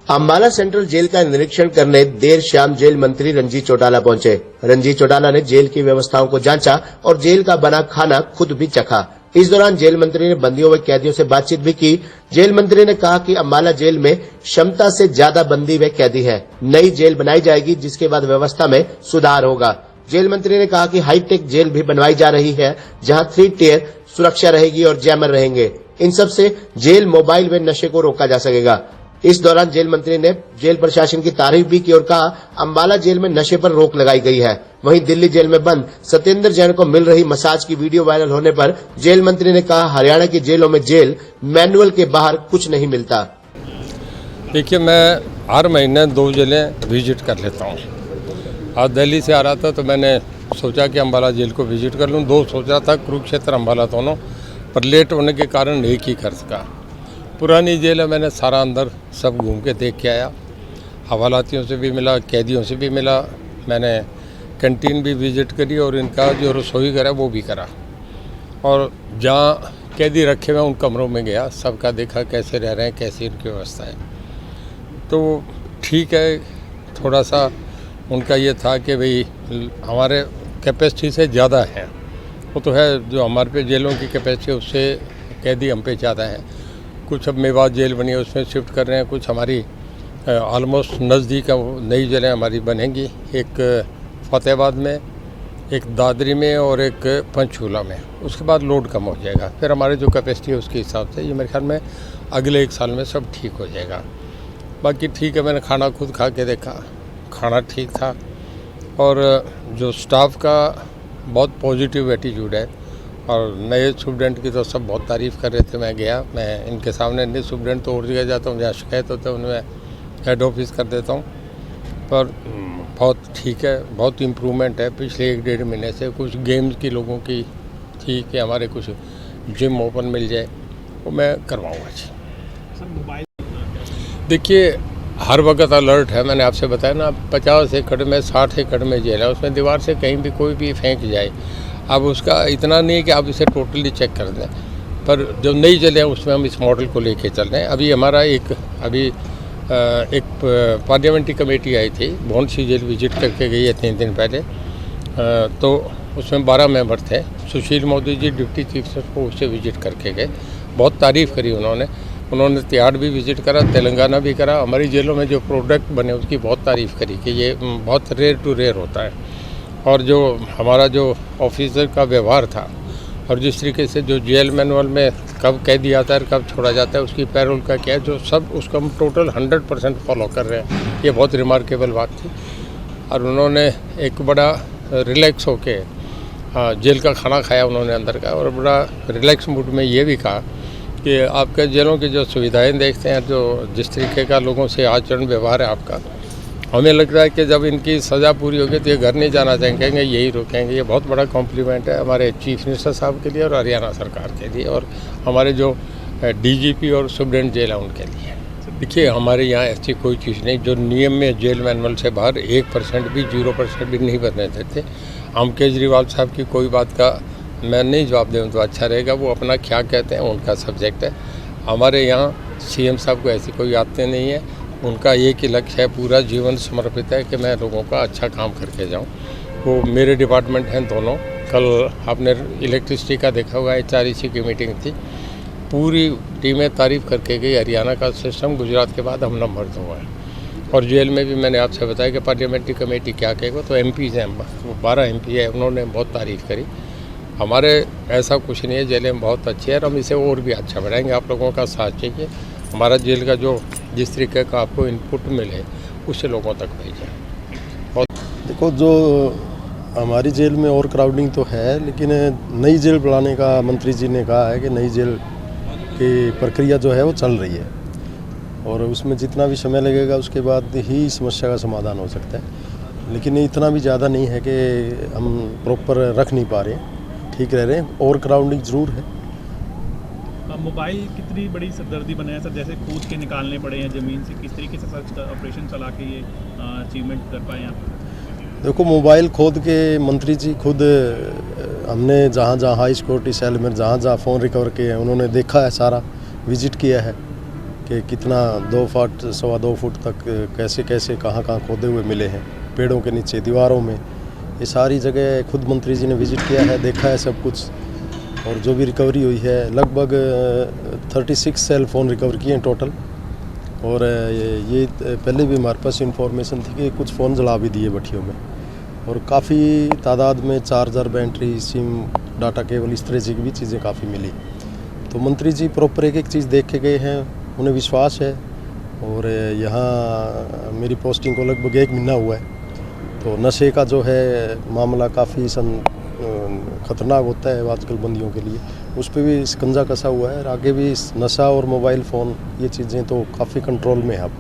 Ambala central jail का निरीक्षण करने देर शाम जेल मंत्री रणजीत चौटाला पहुंचे। रणजीत चौटाला ने जेल की व्यवस्थाओं को जांचा और जेल का बना खाना खुद भी चखा। इस दौरान जेल मंत्री ने बंदियों व कैदियों से बातचीत भी की। जेल मंत्री ने कहा कि अम्बाला जेल में क्षमता से ज्यादा बंदी व कैदी है। नई जेल बनाई जाएगी, जिसके बाद व्यवस्था में सुधार होगा। जेल मंत्री ने कहा कि हाईटेक जेल भी बनवाई जा रही है, जहां 3 टियर सुरक्षा रहेगी और जैमर रहेंगे। इन सब से जेल, मोबाइल व नशे को रोका जा सकेगा। इस दौरान जेल मंत्री ने जेल प्रशासन की तारीफ भी की और कहा अम्बाला जेल में नशे पर रोक लगाई गई है। वहीं दिल्ली जेल में बंद सत्येंद्र जैन को मिल रही मसाज की वीडियो वायरल होने पर जेल मंत्री ने कहा हरियाणा की जेलों में जेल मैनुअल के बाहर कुछ नहीं मिलता। देखिए, मैं हर महीने 2 जेलें विजिट कर लेता हूँ। आज दिल्ली से आ रहा था तो मैंने सोचा कि अम्बाला जेल को विजिट कर लूँ। 2 सोचा था, कुरुक्षेत्र अम्बाला दोनों, पर लेट होने के कारण एक ही कर सका। पुरानी जेल है, मैंने सारा अंदर सब घूम के देख के आया। हवालातियों से भी मिला, कैदियों से भी मिला। मैंने कैंटीन भी विजिट करी और इनका जो रसोई घर है वो भी करा। और जहाँ कैदी रखे हुए उन कमरों में गया, सबका देखा कैसे रह रहे हैं, कैसी इनकी व्यवस्था है। तो ठीक है, थोड़ा सा उनका ये था कि भाई हमारे कैपेसिटी से ज़्यादा है। वो तो है, जो हमारे पे जेलों की कैपेसिटी है उससे कैदी हम पे ज़्यादा है। कुछ अब मेवात जेल बनी है उसमें शिफ्ट कर रहे हैं, कुछ हमारी ऑलमोस्ट नज़दीक नई जेलें हमारी बनेंगी। एक फतेहाबाद में, एक दादरी में और एक पंचकूला में। उसके बाद लोड कम हो जाएगा। फिर हमारी जो कैपेसिटी है उसके हिसाब से ये मेरे ख्याल में अगले 1 साल में सब ठीक हो जाएगा। बाकी ठीक है, मैंने खाना खुद खा के देखा, खाना ठीक था। और जो स्टाफ का बहुत पॉजिटिव एटीट्यूड है और नए स्टूडेंट की तो सब बहुत तारीफ़ कर रहे थे। मैं गया, मैं इनके सामने नए स्टूडेंट तो और जगह जाता हूँ जहाँ शिकायत होता है उनमें हेड ऑफिस कर देता हूँ। पर बहुत ठीक है, बहुत इम्प्रूवमेंट है पिछले 1-1.5 महीने से। कुछ गेम्स की लोगों की थी कि हमारे कुछ जिम ओपन मिल जाए, वो मैं करवाऊँगा जी। देखिए, हर वक्त अलर्ट है। मैंने आपसे बताया ना, 50 एकड़ में 60 एकड़ में जेल है, उसमें दीवार से कहीं भी कोई भी फेंक जाए। अब उसका इतना नहीं कि आप इसे टोटली चेक कर दें, पर जो नई जेलें हैं उसमें हम इस मॉडल को लेके चल रहे हैं। अभी हमारा एक पार्लियामेंट्री कमेटी आई थी, भोंसी जेल विजिट करके गई है 3 दिन पहले। तो उसमें 12 मेंबर थे। Sushil Modi ji deputy chief minister को उससे विजिट करके गए, बहुत तारीफ़ करी उन्होंने तिहाड़ भी विजिट करा, तेलंगाना भी करा। हमारी जेलों में जो प्रोडक्ट बने उसकी बहुत तारीफ़ करी कि ये बहुत रेयर टू रेयर होता है। और जो हमारा जो ऑफिसर का व्यवहार था और जिस तरीके से जो जेल मैनुअल में कब कैदी आता है, कब छोड़ा जाता है, उसकी पैरोल का क्या है, जो सब उसको हम टोटल 100% फॉलो कर रहे हैं। ये बहुत रिमार्केबल बात थी। और उन्होंने एक बड़ा रिलैक्स होके जेल का खाना खाया उन्होंने अंदर का, और बड़ा रिलैक्स मूड में ये भी कहा कि आपके जेलों की जो सुविधाएं देखते हैं, जो जिस तरीके का लोगों से आचरण व्यवहार है आपका, हमें लग रहा है कि जब इनकी सज़ा पूरी होगी तो ये घर नहीं जाना चाहेंगे, यही रुकेंगे। ये बहुत बड़ा कॉम्प्लीमेंट है हमारे चीफ मिनिस्टर साहब के लिए और हरियाणा सरकार के लिए और हमारे जो डीजीपी और सुप्रीटेंडेंट जेल है उनके लिए। देखिए, हमारे यहाँ ऐसी कोई चीज़ नहीं जो नियम में जेल मैनुअल से बाहर 1% भी 0% भी नहीं बनने देते। हम केजरीवाल साहब की कोई बात का मैं नहीं जवाब दूँ तो अच्छा रहेगा, वो अपना क्या कहते हैं उनका सब्जेक्ट है। हमारे यहाँ सीएम साहब को ऐसी कोई आदतें नहीं है। उनका एक ही लक्ष्य है, पूरा जीवन समर्पित है कि मैं लोगों का अच्छा काम करके जाऊं। वो मेरे डिपार्टमेंट हैं दोनों। कल आपने इलेक्ट्रिसिटी का देखा होगा, HREC की मीटिंग थी, पूरी टीमें तारीफ़ करके गई। हरियाणा का सिस्टम गुजरात के बाद हम नंबर 2 है। और जेल में भी मैंने आपसे बताया कि पार्लियामेंट्री कमेटी क्या कहेगा, तो MPs हैं, 12 MP है, उन्होंने बहुत तारीफ़ करी। हमारे ऐसा कुछ नहीं है, जेलें बहुत अच्छी है और हम इसे और भी अच्छा बढ़ाएंगे। आप लोगों का साथ चाहिए। हमारा जेल का जो जिस तरीके का आपको इनपुट मिले उससे लोगों तक भेजें। और देखो, जो हमारी जेल में और क्राउडिंग तो है, लेकिन नई जेल बनाने का मंत्री जी ने कहा है कि नई जेल की प्रक्रिया जो है वो चल रही है और उसमें जितना भी समय लगेगा उसके बाद ही समस्या का समाधान हो सकता है। लेकिन इतना भी ज़्यादा नहीं है कि हम प्रॉपर रख नहीं पा रहे हैं, ठीक रह रहे हैं। और क्राउडिंग ज़रूर है। मोबाइल कितनी बड़ी सरदर्दी बना है सर, जैसे कूद के निकालने पड़े हैं ज़मीन से, किस तरीके से सर्च ऑपरेशन चला के ये अचीवमेंट कर पाए यहाँ पर? देखो, मोबाइल खोद के मंत्री जी खुद, हमने जहाँ जहाँ हाई सिक्योरिटी सेल में जहाँ जहाँ फ़ोन रिकवर किए हैं उन्होंने देखा है, सारा विजिट किया है। कि कितना 2 फुट 2.25 फुट तक कैसे कैसे कहाँ खोदे हुए मिले हैं, पेड़ों के नीचे, दीवारों में। ये सारी जगह खुद मंत्री जी ने विजिट किया है, देखा है सब कुछ। और जो भी रिकवरी हुई है, लगभग 36 सेल फ़ोन रिकवर किए हैं टोटल। और ये पहले भी हमारे पास इंफॉर्मेशन थी कि कुछ फ़ोन जला भी दिए भट्टियों में। और काफ़ी तादाद में charger, battery, SIM, data cable, इस तरह की भी चीज़ें काफ़ी मिली। तो मंत्री जी प्रॉपर एक चीज़ देख के गए हैं, उन्हें विश्वास है। और यहाँ मेरी पोस्टिंग को लगभग 1 महीना हुआ है। तो नशे का जो है मामला काफ़ी ख़तरनाक होता है आजकल बंदियों के लिए, उस पर भी शिकंजा कसा हुआ है। और आगे भी नशा और मोबाइल फ़ोन, ये चीज़ें तो काफ़ी कंट्रोल में है अब।